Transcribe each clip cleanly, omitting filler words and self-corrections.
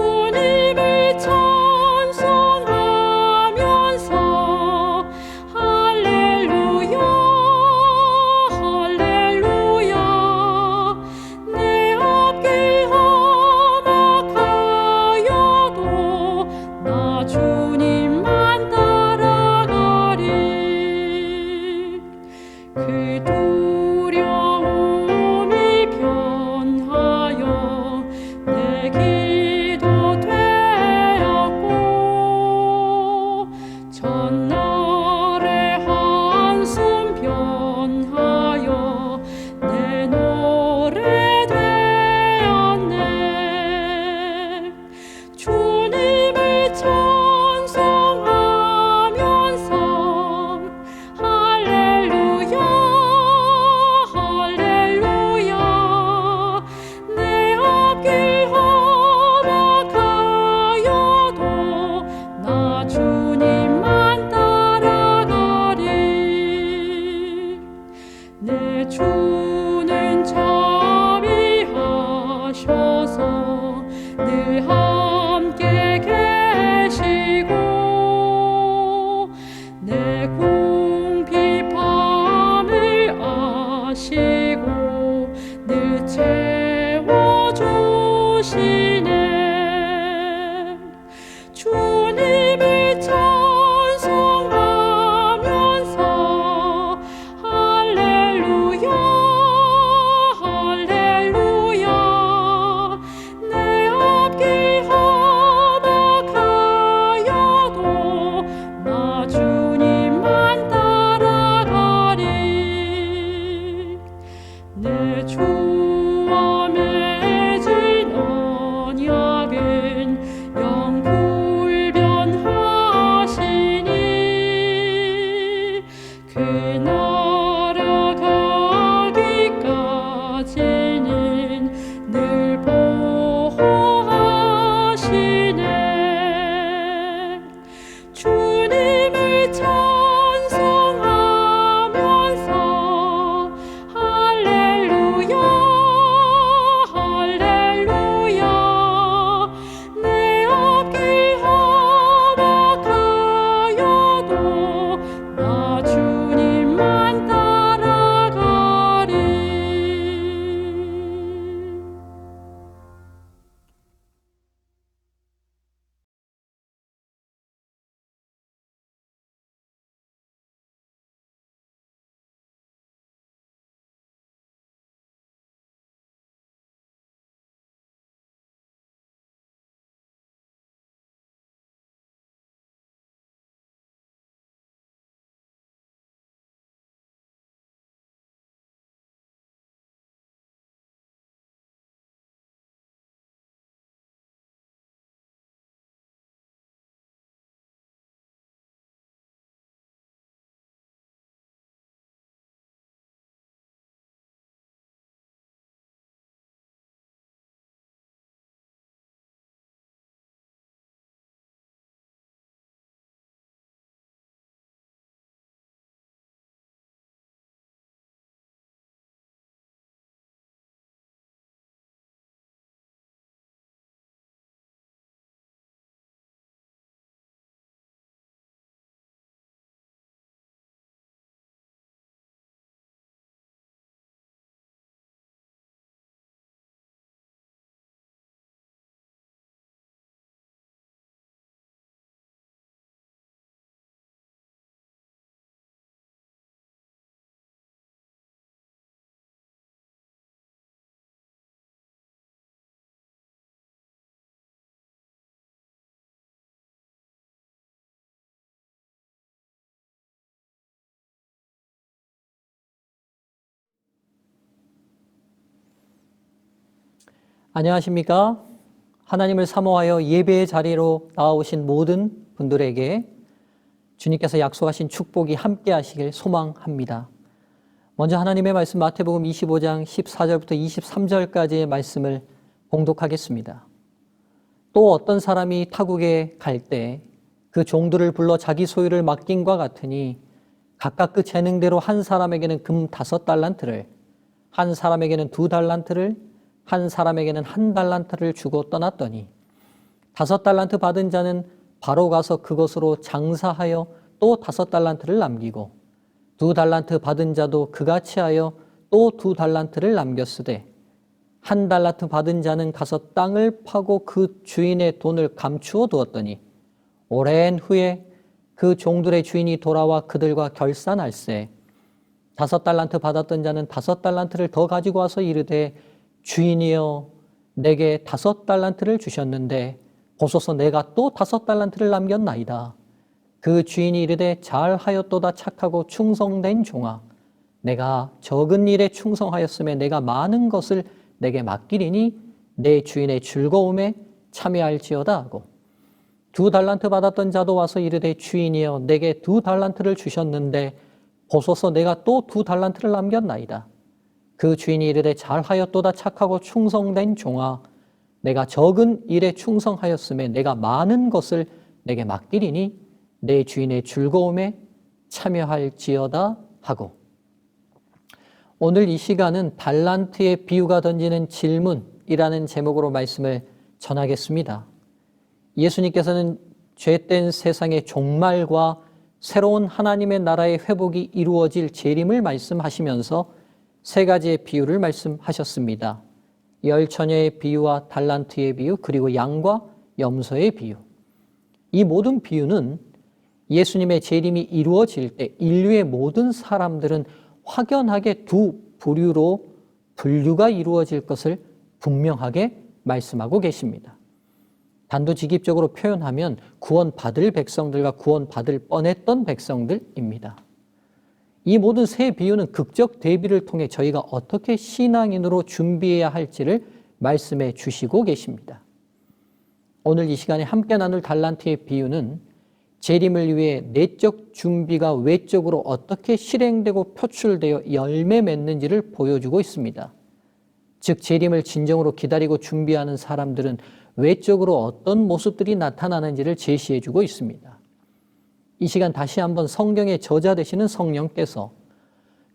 주님을 찬송하면서 할렐루야 할렐루야 내 앞길 험악하여도 나 주님만 따라가리. 그 두려움이 변하여 내 기도 되었고 전날의 한숨 변하여 내 노래 되었네. 주님을 찬송하면서 할렐루야 할렐루야 내 앞길 험악하여도 나 주님만 따라가리. 내 주는 자비하셔서 늘 함께 계시고 내 궁핍함을 아시고 늘 채워주시네. 주님을 찬송하면서 할렐루야 할렐루야 내 앞길 험악하여도 나 주님만 따라가리. 내 주와 맺은 언약은 영불변하시니 그 나라 가기까지는 늘 보호하시네. 주님을 찬송하면서 할렐루야 할렐루야 내 앞길 험악하여도 나 주님만 따라가리. 안녕하십니까? 하나님을 사모하여 예배의 자리로 나아오신 모든 분들에게 주님께서 약속하신 축복이 함께 하시길 소망합니다. 먼저 하나님의 말씀 마태복음 25장 14절부터 23절까지의 말씀을 봉독하겠습니다. 또 어떤 사람이 타국에 갈 때 그 종들을 불러 자기 소유를 맡김과 같으니 각각 그 재능대로 한 사람에게는 금 5달란트를, 한 사람에게는 2달란트를, 한 사람에게는 1달란트를 주고 떠났더니 5달란트 받은 자는 바로 가서 그것으로 장사하여 또 5달란트를 남기고 2달란트 받은 자도 그같이 하여 또 2달란트를 남겼으되 1달란트 받은 자는 가서 땅을 파고 그 주인의 돈을 감추어 두었더니 오랜 후에 그 종들의 주인이 돌아와 그들과 결산할세 5달란트 받았던 자는 5달란트를 더 가지고 와서 이르되 주인이여 내게 5달란트를 주셨는데 보소서 내가 또 5달란트를 남겼나이다. 그 주인이 이르되 잘하였도다 착하고 충성된 종아 내가 적은 일에 충성하였음에 내가 많은 것을 내게 맡기리니 내 주인의 즐거움에 참여할지어다 하고 2달란트 받았던 자도 와서 이르되 주인이여 내게 2달란트를 주셨는데 보소서 내가 또 2달란트를 남겼나이다. 그 주인이 이르되 잘하였도다 착하고 충성된 종아 내가 적은 일에 충성하였음에 내가 많은 것을 내게 맡기리니 내 주인의 즐거움에 참여할지어다 하고 오늘 이 시간은 달란트의 비유가 던지는 질문이라는 제목으로 말씀을 전하겠습니다. 예수님께서는 죄된 세상의 종말과 새로운 하나님의 나라의 회복이 이루어질 재림을 말씀하시면서 3가지의 비유를 말씀하셨습니다. 열처녀의 비유와 달란트의 비유 그리고 양과 염소의 비유. 이 모든 비유는 예수님의 재림이 이루어질 때 인류의 모든 사람들은 확연하게 두 부류로 분류가 이루어질 것을 분명하게 말씀하고 계십니다. 단도직입적으로 표현하면 구원받을 백성들과 구원받을 뻔했던 백성들입니다. 이 모든 세 비유는 극적 대비를 통해 저희가 어떻게 신앙인으로 준비해야 할지를 말씀해 주시고 계십니다. 오늘 이 시간에 함께 나눌 달란트의 비유는 재림을 위해 내적 준비가 외적으로 어떻게 실행되고 표출되어 열매 맺는지를 보여주고 있습니다. 즉 재림을 진정으로 기다리고 준비하는 사람들은 외적으로 어떤 모습들이 나타나는지를 제시해주고 있습니다. 이 시간 다시 한번 성경의 저자 되시는 성령께서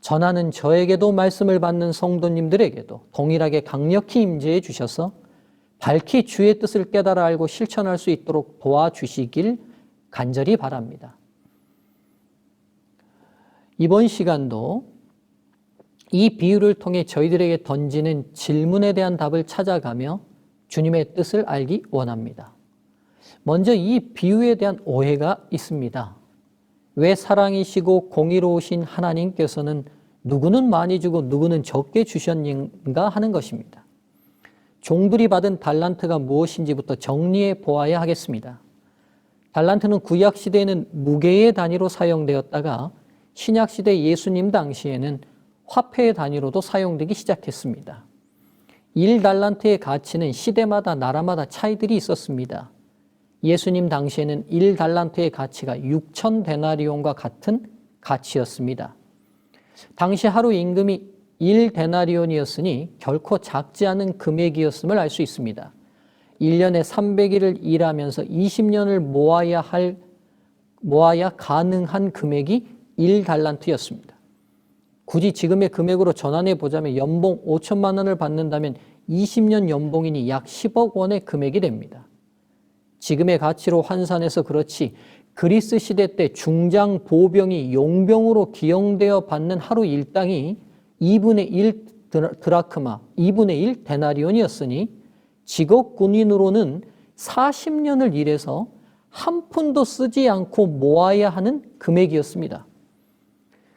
전하는 저에게도 말씀을 받는 성도님들에게도 동일하게 강력히 임재해 주셔서 밝히 주의 뜻을 깨달아 알고 실천할 수 있도록 도와주시길 간절히 바랍니다. 이번 시간도 이 비유를 통해 저희들에게 던지는 질문에 대한 답을 찾아가며 주님의 뜻을 알기 원합니다. 먼저 이 비유에 대한 오해가 있습니다. 왜 사랑이시고 공의로우신 하나님께서는 누구는 많이 주고 누구는 적게 주셨는가 하는 것입니다. 종들이 받은 달란트가 무엇인지부터 정리해 보아야 하겠습니다. 달란트는 구약시대에는 무게의 단위로 사용되었다가 신약시대 예수님 당시에는 화폐의 단위로도 사용되기 시작했습니다. 1달란트의 가치는 시대마다 나라마다 차이들이 있었습니다. 예수님 당시에는 1달란트의 가치가 6,000데나리온과 같은 가치였습니다. 당시 하루 임금이 1데나리온이었으니 결코 작지 않은 금액이었음을 알 수 있습니다. 1년에 300일을 일하면서 20년을 모아야 가능한 금액이 1달란트였습니다. 굳이 지금의 금액으로 전환해 보자면 연봉 5천만 원을 받는다면 20년 연봉이니 약 10억 원의 금액이 됩니다. 지금의 가치로 환산해서 그렇지 그리스 시대 때 중장 보병이 용병으로 기용되어 받는 하루 일당이 2분의 1 드라크마, 2분의 1 데나리온이었으니 직업 군인으로는 40년을 일해서 한 푼도 쓰지 않고 모아야 하는 금액이었습니다.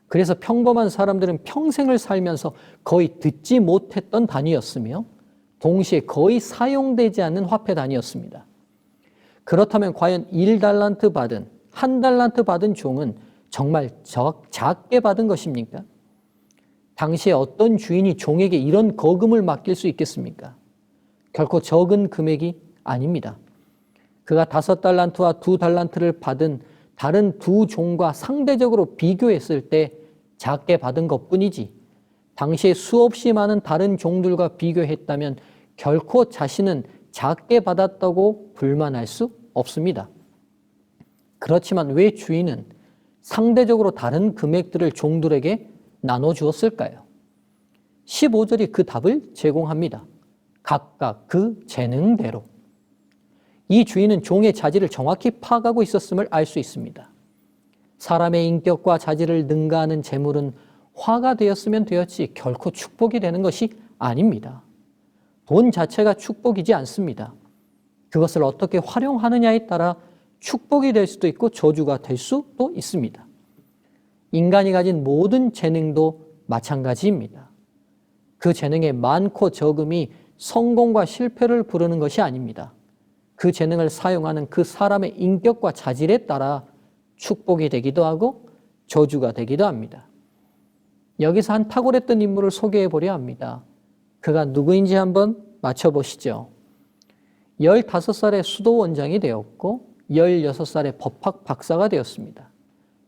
그래서 평범한 사람들은 평생을 살면서 거의 듣지 못했던 단위였으며 동시에 거의 사용되지 않는 화폐 단위였습니다. 그렇다면 과연 1달란트 받은, 1달란트 받은 종은 정말 작게 받은 것입니까? 당시에 어떤 주인이 종에게 이런 거금을 맡길 수 있겠습니까? 결코 적은 금액이 아닙니다. 그가 5달란트와 2달란트를 받은 다른 두 종과 상대적으로 비교했을 때 작게 받은 것뿐이지 당시에 수없이 많은 다른 종들과 비교했다면 결코 자신은 작게 받았다고 불만할 수 없습니다. 그렇지만 왜 주인은 상대적으로 다른 금액들을 종들에게 나눠주었을까요? 15절이 그 답을 제공합니다. 각각 그 재능대로. 이 주인은 종의 자질을 정확히 파악하고 있었음을 알 수 있습니다. 사람의 인격과 자질을 능가하는 재물은 화가 되었으면 되었지 결코 축복이 되는 것이 아닙니다. 돈 자체가 축복이지 않습니다. 그것을 어떻게 활용하느냐에 따라 축복이 될 수도 있고 저주가 될 수도 있습니다. 인간이 가진 모든 재능도 마찬가지입니다. 그 재능의 많고 적음이 성공과 실패를 부르는 것이 아닙니다. 그 재능을 사용하는 그 사람의 인격과 자질에 따라 축복이 되기도 하고 저주가 되기도 합니다. 여기서 한 탁월했던 인물을 소개해 보려 합니다. 그가 누구인지 한번 맞춰보시죠. 15살에 수도원장이 되었고 16살에 법학 박사가 되었습니다.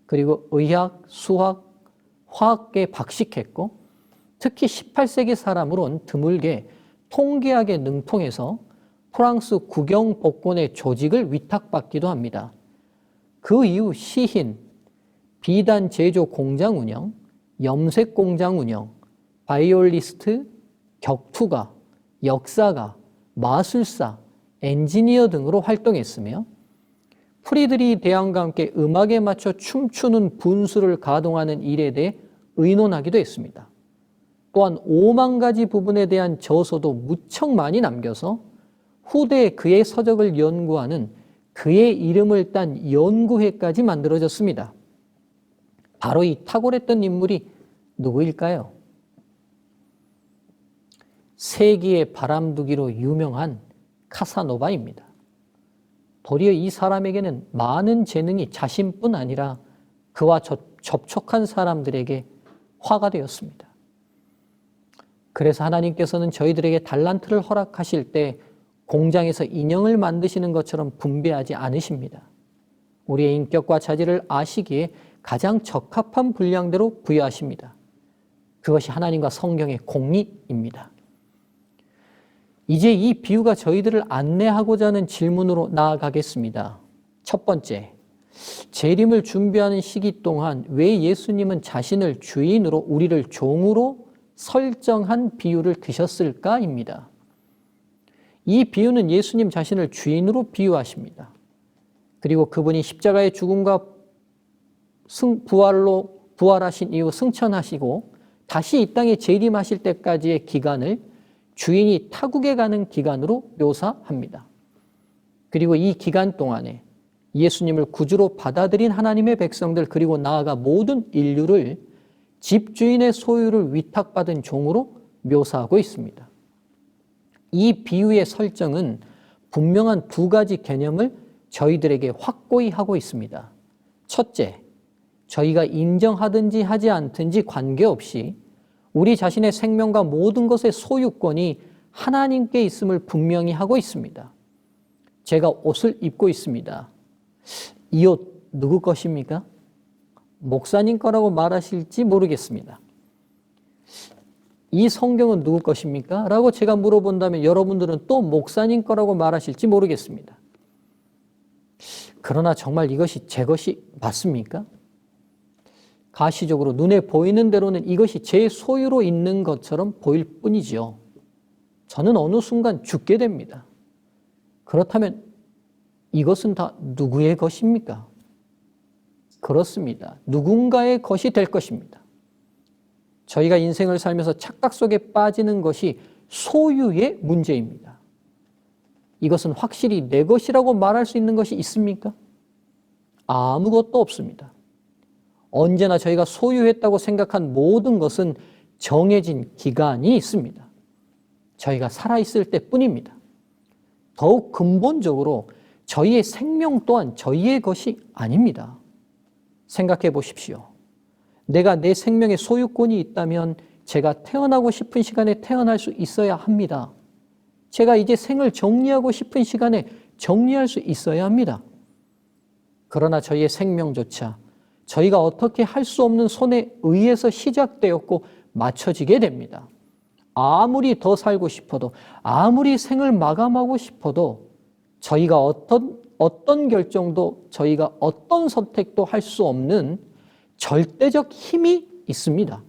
그리고 의학, 수학, 화학계에 박식했고 특히 18세기 사람으론 드물게 통계학에 능통해서 프랑스 국영 복권의 조직을 위탁받기도 합니다. 그 이후 시인, 비단 제조 공장 운영, 염색 공장 운영, 바이올리스트, 격투가, 역사가, 마술사, 엔지니어 등으로 활동했으며 프리드리 대왕과 함께 음악에 맞춰 춤추는 분수를 가동하는 일에 대해 의논하기도 했습니다. 또한 5만 가지 부분에 대한 저서도 무척 많이 남겨서 후대에 그의 서적을 연구하는 그의 이름을 딴 연구회까지 만들어졌습니다. 바로 이 탁월했던 인물이 누구일까요? 세기의 바람두기로 유명한 카사노바입니다. 도리어 이 사람에게는 많은 재능이 자신뿐 아니라 그와 접촉한 사람들에게 화가 되었습니다. 그래서 하나님께서는 저희들에게 달란트를 허락하실 때 공장에서 인형을 만드시는 것처럼 분배하지 않으십니다. 우리의 인격과 자질을 아시기에 가장 적합한 분량대로 부여하십니다. 그것이 하나님과 성경의 공리입니다. 이제 이 비유가 저희들을 안내하고자 하는 질문으로 나아가겠습니다. 첫 번째, 재림을 준비하는 시기 동안 왜 예수님은 자신을 주인으로 우리를 종으로 설정한 비유를 드셨을까입니다. 이 비유는 예수님 자신을 주인으로 비유하십니다. 그리고 그분이 십자가의 죽음과 부활로 부활하신 이후 승천하시고 다시 이 땅에 재림하실 때까지의 기간을 주인이 타국에 가는 기간으로 묘사합니다. 그리고 이 기간 동안에 예수님을 구주로 받아들인 하나님의 백성들 그리고 나아가 모든 인류를 집주인의 소유를 위탁받은 종으로 묘사하고 있습니다. 이 비유의 설정은 분명한 두 가지 개념을 저희들에게 확고히 하고 있습니다. 첫째, 저희가 인정하든지 하지 않든지 관계없이 우리 자신의 생명과 모든 것의 소유권이 하나님께 있음을 분명히 하고 있습니다. 제가 옷을 입고 있습니다. 이 옷 누구 것입니까? 목사님 거라고 말하실지 모르겠습니다. 이 성경은 누구 것입니까? 라고 제가 물어본다면 여러분들은 또 목사님 거라고 말하실지 모르겠습니다. 그러나 정말 이것이 제 것이 맞습니까? 가시적으로 눈에 보이는 대로는 이것이 제 소유로 있는 것처럼 보일 뿐이지요. 저는 어느 순간 죽게 됩니다. 그렇다면 이것은 다 누구의 것입니까? 그렇습니다. 누군가의 것이 될 것입니다. 저희가 인생을 살면서 착각 속에 빠지는 것이 소유의 문제입니다. 이것은 확실히 내 것이라고 말할 수 있는 것이 있습니까? 아무것도 없습니다. 언제나 저희가 소유했다고 생각한 모든 것은 정해진 기간이 있습니다. 저희가 살아있을 때뿐입니다. 더욱 근본적으로 저희의 생명 또한 저희의 것이 아닙니다. 생각해 보십시오. 내가 내 생명의 소유권이 있다면 제가 태어나고 싶은 시간에 태어날 수 있어야 합니다. 제가 이제 생을 정리하고 싶은 시간에 정리할 수 있어야 합니다. 그러나 저희의 생명조차 저희가 어떻게 할 수 없는 손에 의해서 시작되었고 맞춰지게 됩니다. 아무리 더 살고 싶어도 아무리 생을 마감하고 싶어도 저희가 어떤 결정도 저희가 어떤 선택도 할 수 없는 절대적 힘이 있습니다.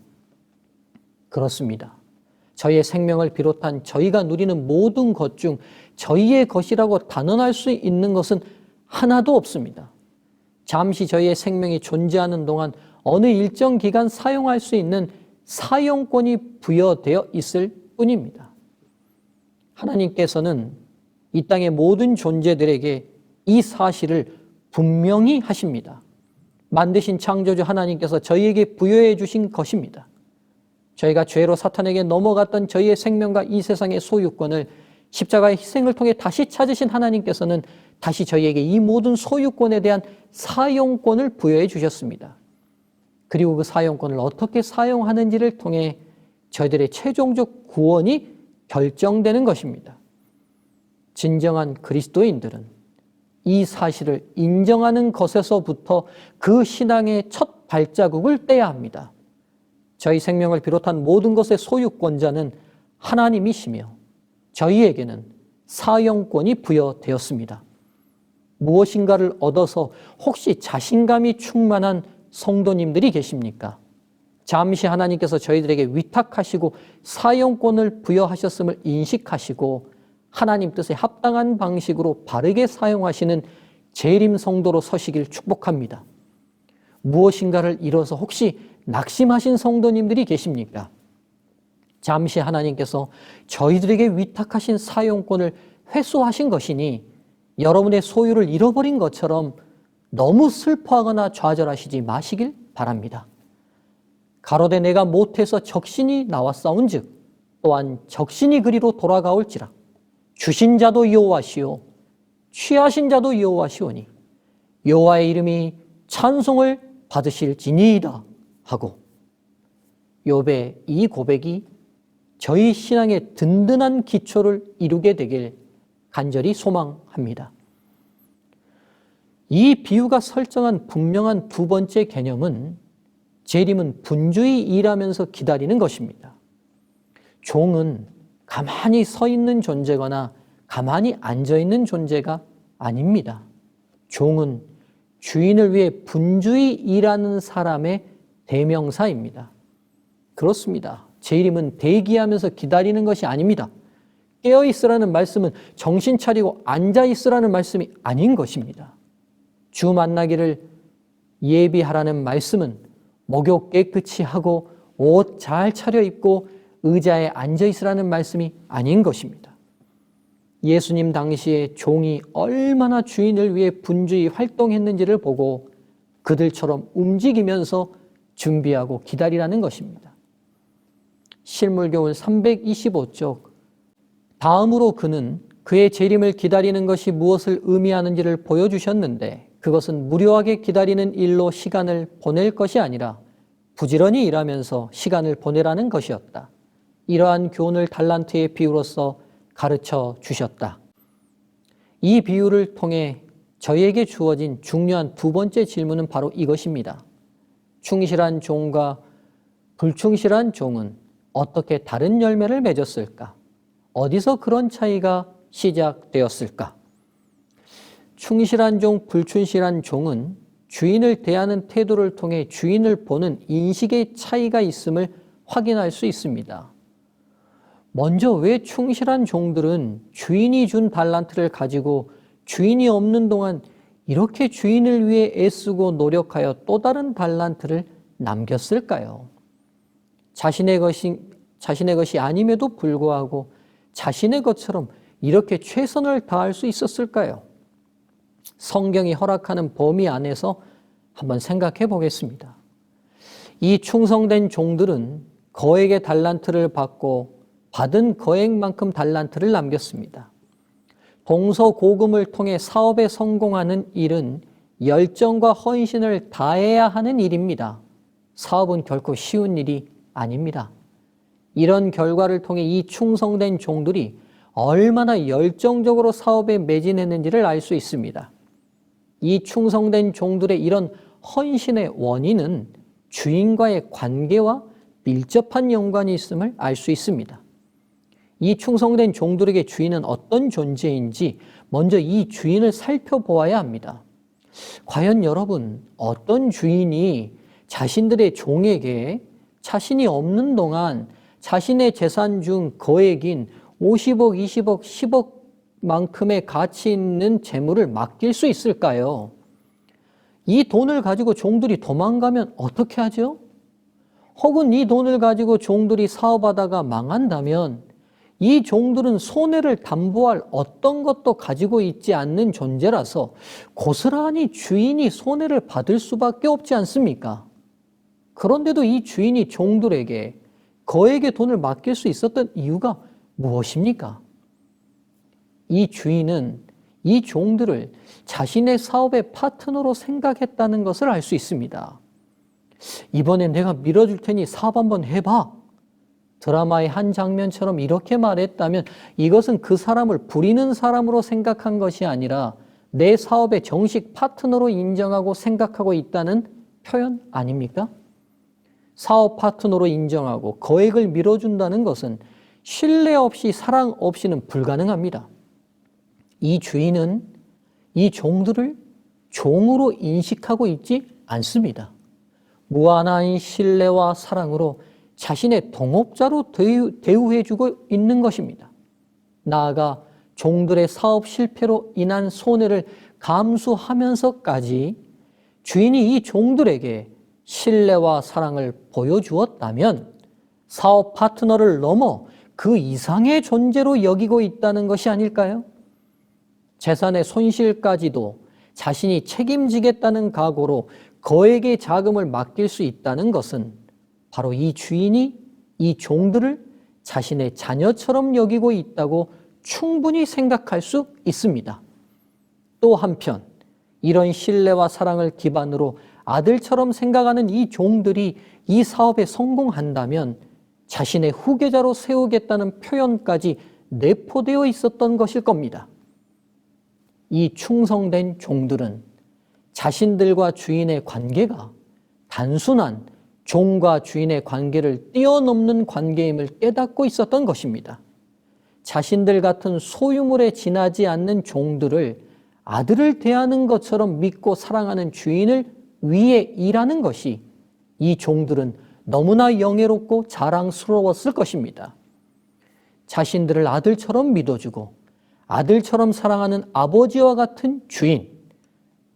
그렇습니다. 저희의 생명을 비롯한 저희가 누리는 모든 것 중 저희의 것이라고 단언할 수 있는 것은 하나도 없습니다. 잠시 저희의 생명이 존재하는 동안 어느 일정 기간 사용할 수 있는 사용권이 부여되어 있을 뿐입니다. 하나님께서는 이 땅의 모든 존재들에게 이 사실을 분명히 하십니다. 만드신 창조주 하나님께서 저희에게 부여해 주신 것입니다. 저희가 죄로 사탄에게 넘어갔던 저희의 생명과 이 세상의 소유권을 십자가의 희생을 통해 다시 찾으신 하나님께서는 다시 저희에게 이 모든 소유권에 대한 사용권을 부여해 주셨습니다. 그리고 그 사용권을 어떻게 사용하는지를 통해 저희들의 최종적 구원이 결정되는 것입니다. 진정한 그리스도인들은 이 사실을 인정하는 것에서부터 그 신앙의 첫 발자국을 떼야 합니다. 저희 생명을 비롯한 모든 것의 소유권자는 하나님이시며 저희에게는 사용권이 부여되었습니다. 무엇인가를 얻어서 혹시 자신감이 충만한 성도님들이 계십니까? 잠시 하나님께서 저희들에게 위탁하시고 사용권을 부여하셨음을 인식하시고 하나님 뜻에 합당한 방식으로 바르게 사용하시는 재림 성도로 서시길 축복합니다. 무엇인가를 잃어서 혹시 낙심하신 성도님들이 계십니까? 잠시 하나님께서 저희들에게 위탁하신 사용권을 회수하신 것이니 여러분의 소유를 잃어버린 것처럼 너무 슬퍼하거나 좌절하시지 마시길 바랍니다. 가로되 내가 못해서 적신이 나왔사온즉 또한 적신이 그리로 돌아가올지라 주신 자도 여호와시오 취하신 자도 여호와시오니 여호와의 이름이 찬송을 받으실지니이다 하고 욥의 이 고백이 저희 신앙의 든든한 기초를 이루게 되길 간절히 소망합니다. 이 비유가 설정한 분명한 두 번째 개념은 재림은 분주히 일하면서 기다리는 것입니다. 종은 가만히 서 있는 존재거나 가만히 앉아 있는 존재가 아닙니다. 종은 주인을 위해 분주히 일하는 사람의 대명사입니다. 그렇습니다. 재림은 대기하면서 기다리는 것이 아닙니다. 깨어 있으라는 말씀은 정신 차리고 앉아 있으라는 말씀이 아닌 것입니다. 주 만나기를 예비하라는 말씀은 목욕 깨끗이 하고 옷 잘 차려입고 의자에 앉아 있으라는 말씀이 아닌 것입니다. 예수님 당시에 종이 얼마나 주인을 위해 분주히 활동했는지를 보고 그들처럼 움직이면서 준비하고 기다리라는 것입니다. 실물교훈 325쪽 다음으로 그는 그의 재림을 기다리는 것이 무엇을 의미하는지를 보여주셨는데 그것은 무료하게 기다리는 일로 시간을 보낼 것이 아니라 부지런히 일하면서 시간을 보내라는 것이었다. 이러한 교훈을 달란트의 비유로서 가르쳐 주셨다. 이 비유를 통해 저희에게 주어진 중요한 두 번째 질문은 바로 이것입니다. 충실한 종과 불충실한 종은 어떻게 다른 열매를 맺었을까? 어디서 그런 차이가 시작되었을까? 충실한 종, 불충실한 종은 주인을 대하는 태도를 통해 주인을 보는 인식의 차이가 있음을 확인할 수 있습니다. 먼저 왜 충실한 종들은 주인이 준 달란트를 가지고 주인이 없는 동안 이렇게 주인을 위해 애쓰고 노력하여 또 다른 달란트를 남겼을까요? 자신의 것이 아님에도 불구하고 자신의 것처럼 이렇게 최선을 다할 수 있었을까요? 성경이 허락하는 범위 안에서 한번 생각해 보겠습니다. 이 충성된 종들은 거액의 달란트를 받고 받은 거액만큼 달란트를 남겼습니다. 동서고금을 통해 사업에 성공하는 일은 열정과 헌신을 다해야 하는 일입니다. 사업은 결코 쉬운 일이 아닙니다. 이런 결과를 통해 이 충성된 종들이 얼마나 열정적으로 사업에 매진했는지를 알 수 있습니다. 이 충성된 종들의 이런 헌신의 원인은 주인과의 관계와 밀접한 연관이 있음을 알 수 있습니다. 이 충성된 종들에게 주인은 어떤 존재인지 먼저 이 주인을 살펴보아야 합니다. 과연 여러분, 어떤 주인이 자신들의 종에게 자신이 없는 동안 자신의 재산 중 거액인 50억, 20억, 10억만큼의 가치 있는 재물을 맡길 수 있을까요? 이 돈을 가지고 종들이 도망가면 어떻게 하죠? 혹은 이 돈을 가지고 종들이 사업하다가 망한다면 이 종들은 손해를 담보할 어떤 것도 가지고 있지 않는 존재라서 고스란히 주인이 손해를 받을 수밖에 없지 않습니까? 그런데도 이 주인이 종들에게 거액의 돈을 맡길 수 있었던 이유가 무엇입니까? 이 주인은 이 종들을 자신의 사업의 파트너로 생각했다는 것을 알 수 있습니다. 이번엔 내가 밀어줄 테니 사업 한번 해봐. 드라마의 한 장면처럼 이렇게 말했다면 이것은 그 사람을 부리는 사람으로 생각한 것이 아니라 내 사업의 정식 파트너로 인정하고 생각하고 있다는 표현 아닙니까? 사업 파트너로 인정하고 거액을 밀어준다는 것은 신뢰 없이 사랑 없이는 불가능합니다. 이 주인은 이 종들을 종으로 인식하고 있지 않습니다. 무한한 신뢰와 사랑으로 자신의 동업자로 대우해주고 있는 것입니다. 나아가 종들의 사업 실패로 인한 손해를 감수하면서까지 주인이 이 종들에게 신뢰와 사랑을 보여주었다면 사업 파트너를 넘어 그 이상의 존재로 여기고 있다는 것이 아닐까요? 재산의 손실까지도 자신이 책임지겠다는 각오로 거액의 자금을 맡길 수 있다는 것은 바로 이 주인이 이 종들을 자신의 자녀처럼 여기고 있다고 충분히 생각할 수 있습니다. 또 한편 이런 신뢰와 사랑을 기반으로 아들처럼 생각하는 이 종들이 이 사업에 성공한다면 자신의 후계자로 세우겠다는 표현까지 내포되어 있었던 것일 겁니다. 이 충성된 종들은 자신들과 주인의 관계가 단순한 종과 주인의 관계를 뛰어넘는 관계임을 깨닫고 있었던 것입니다. 자신들 같은 소유물에 지나지 않는 종들을 아들을 대하는 것처럼 믿고 사랑하는 주인을 위해 일하는 것이 이 종들은 너무나 영예롭고 자랑스러웠을 것입니다. 자신들을 아들처럼 믿어주고 아들처럼 사랑하는 아버지와 같은 주인,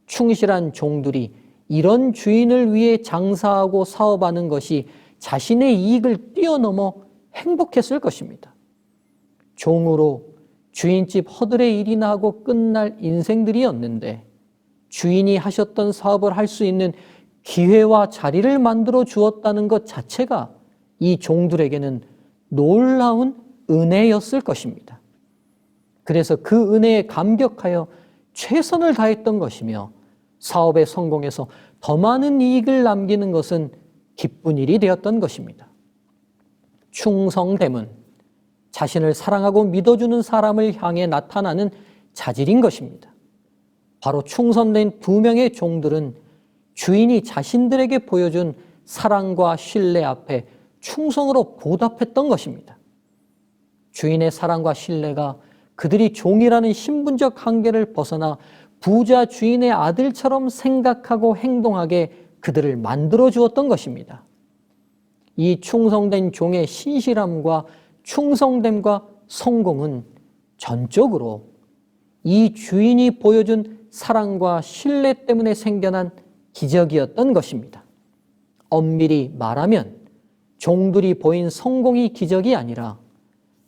충실한 종들이 이런 주인을 위해 장사하고 사업하는 것이 자신의 이익을 뛰어넘어 행복했을 것입니다. 종으로 주인집 허들의 일이나 하고 끝날 인생들이었는데 주인이 하셨던 사업을 할 수 있는 기회와 자리를 만들어 주었다는 것 자체가 이 종들에게는 놀라운 은혜였을 것입니다. 그래서 그 은혜에 감격하여 최선을 다했던 것이며 사업에 성공해서 더 많은 이익을 남기는 것은 기쁜 일이 되었던 것입니다. 충성됨은 자신을 사랑하고 믿어주는 사람을 향해 나타나는 자질인 것입니다. 바로 충성된 두 명의 종들은 주인이 자신들에게 보여준 사랑과 신뢰 앞에 충성으로 보답했던 것입니다. 주인의 사랑과 신뢰가 그들이 종이라는 신분적 한계를 벗어나 부자 주인의 아들처럼 생각하고 행동하게 그들을 만들어 주었던 것입니다. 이 충성된 종의 신실함과 충성됨과 성공은 전적으로 이 주인이 보여준 사랑과 신뢰 때문에 생겨난 기적이었던 것입니다. 엄밀히 말하면 종들이 보인 성공이 기적이 아니라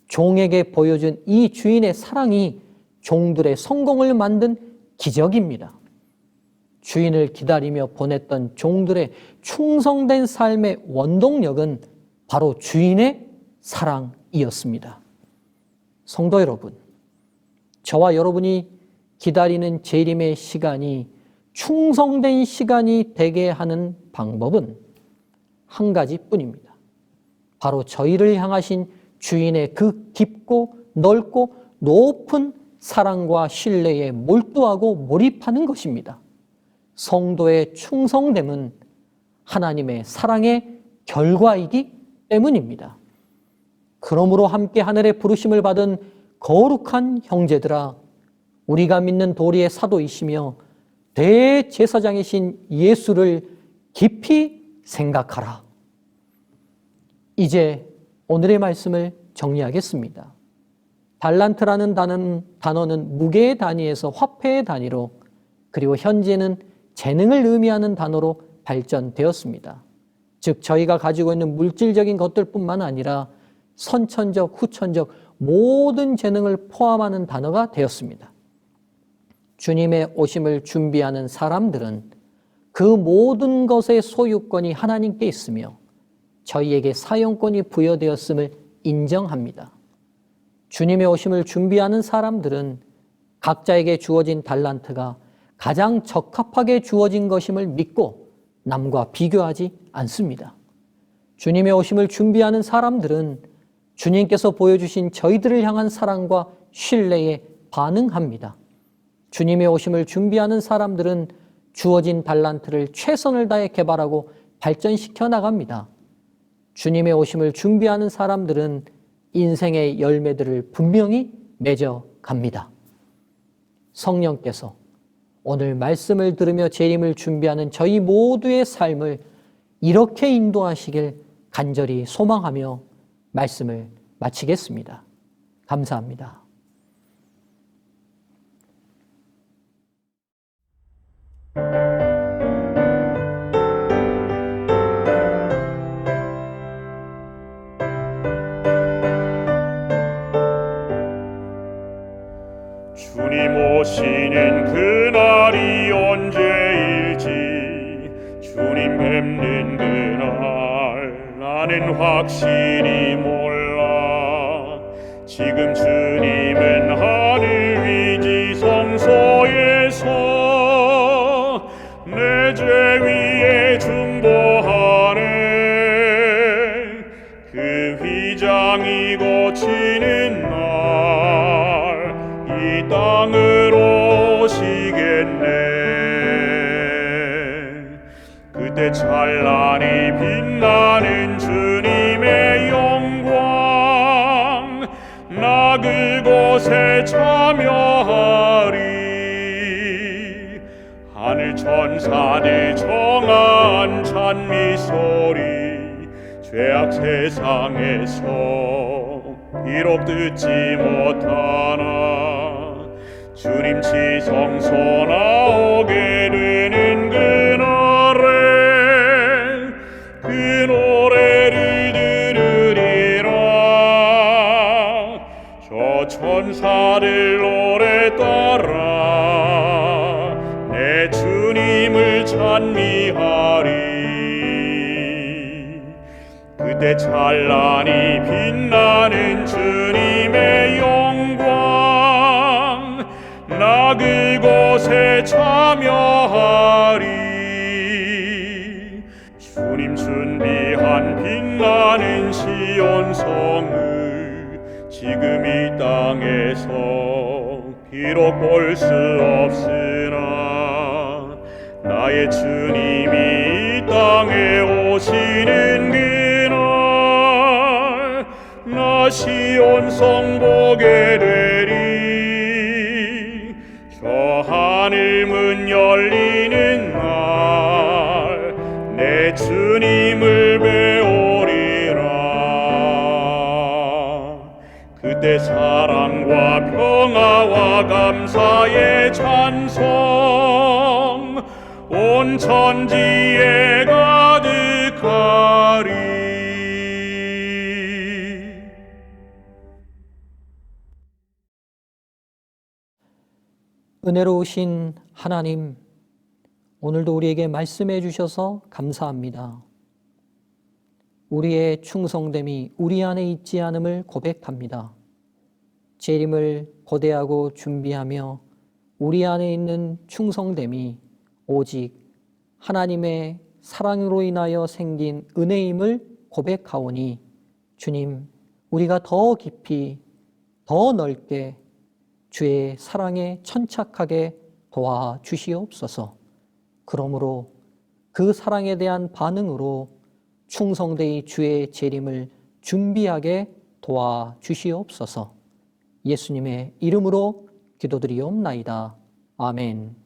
종에게 보여준 이 주인의 사랑이 종들의 성공을 만든 기적입니다. 주인을 기다리며 보냈던 종들의 충성된 삶의 원동력은 바로 주인의 사랑이었습니다. 성도 여러분, 저와 여러분이 기다리는 재림의 시간이 충성된 시간이 되게 하는 방법은 한 가지뿐입니다. 바로 저희를 향하신 주인의 그 깊고 넓고 높은 사랑과 신뢰에 몰두하고 몰입하는 것입니다. 성도의 충성됨은 하나님의 사랑의 결과이기 때문입니다. 그러므로 함께 하늘의 부르심을 받은 거룩한 형제들아, 우리가 믿는 도리의 사도이시며 대제사장이신 예수를 깊이 생각하라. 이제 오늘의 말씀을 정리하겠습니다. 달란트라는 단어는 무게의 단위에서 화폐의 단위로, 그리고 현재는 재능을 의미하는 단어로 발전되었습니다. 즉 저희가 가지고 있는 물질적인 것들뿐만 아니라 선천적, 후천적 모든 재능을 포함하는 단어가 되었습니다. 주님의 오심을 준비하는 사람들은 그 모든 것의 소유권이 하나님께 있으며 저희에게 사용권이 부여되었음을 인정합니다. 주님의 오심을 준비하는 사람들은 각자에게 주어진 달란트가 가장 적합하게 주어진 것임을 믿고 남과 비교하지 않습니다. 주님의 오심을 준비하는 사람들은 주님께서 보여주신 저희들을 향한 사랑과 신뢰에 반응합니다. 주님의 오심을 준비하는 사람들은 주어진 달란트를 최선을 다해 개발하고 발전시켜 나갑니다. 주님의 오심을 준비하는 사람들은 인생의 열매들을 분명히 맺어 갑니다. 성령께서 오늘 말씀을 들으며 재림을 준비하는 저희 모두의 삶을 이렇게 인도하시길 간절히 소망하며 말씀을 마치겠습니다. 감사합니다. 주님 오시는 그날이 언제일지 주님 뵙는 그날 나는 확실히 몰라. 지금 주님은 하늘 위 지성소에서 내 죄 위에 중보하네. 그 휘장이 고치는 날 이 땅으로 오시겠네. 그때 찬란히 빛나는 주님의 영광 나 그곳에 참여하리. 하늘 천사들 청한 찬미 소리 죄악 세상에서 비록 듣지 못하나 주님 지성소 나오게 되는 그날에 그 노래를 들으리라. 저 천사들 노래 따라 내 주님을 찬미하리. 그때 찬란히 빛나는 주님의 영광 나 그곳에 참여하리. 주님 준비한 빛나는 시온성을 지금 이 땅에서 비록 볼 수 없으나 나의 주님이 이 땅에 오시는 그날 나 시온성 보게 되리. 저 하늘 문 열리는 날 내 주님을 배우리라. 그때 사랑과 평화와 감사의 찬송 온 천지에 가득하리. 은혜로우신 하나님, 오늘도 우리에게 말씀해 주셔서 감사합니다. 우리의 충성됨이 우리 안에 있지 않음을 고백합니다. 재림을 고대하고 준비하며 우리 안에 있는 충성됨이 오직 하나님의 사랑으로 인하여 생긴 은혜임을 고백하오니 주님, 우리가 더 깊이 더 넓게 주의 사랑에 천착하게 도와주시옵소서. 그러므로 그 사랑에 대한 반응으로 충성되이 주의 재림을 준비하게 도와주시옵소서. 예수님의 이름으로 기도드리옵나이다. 아멘.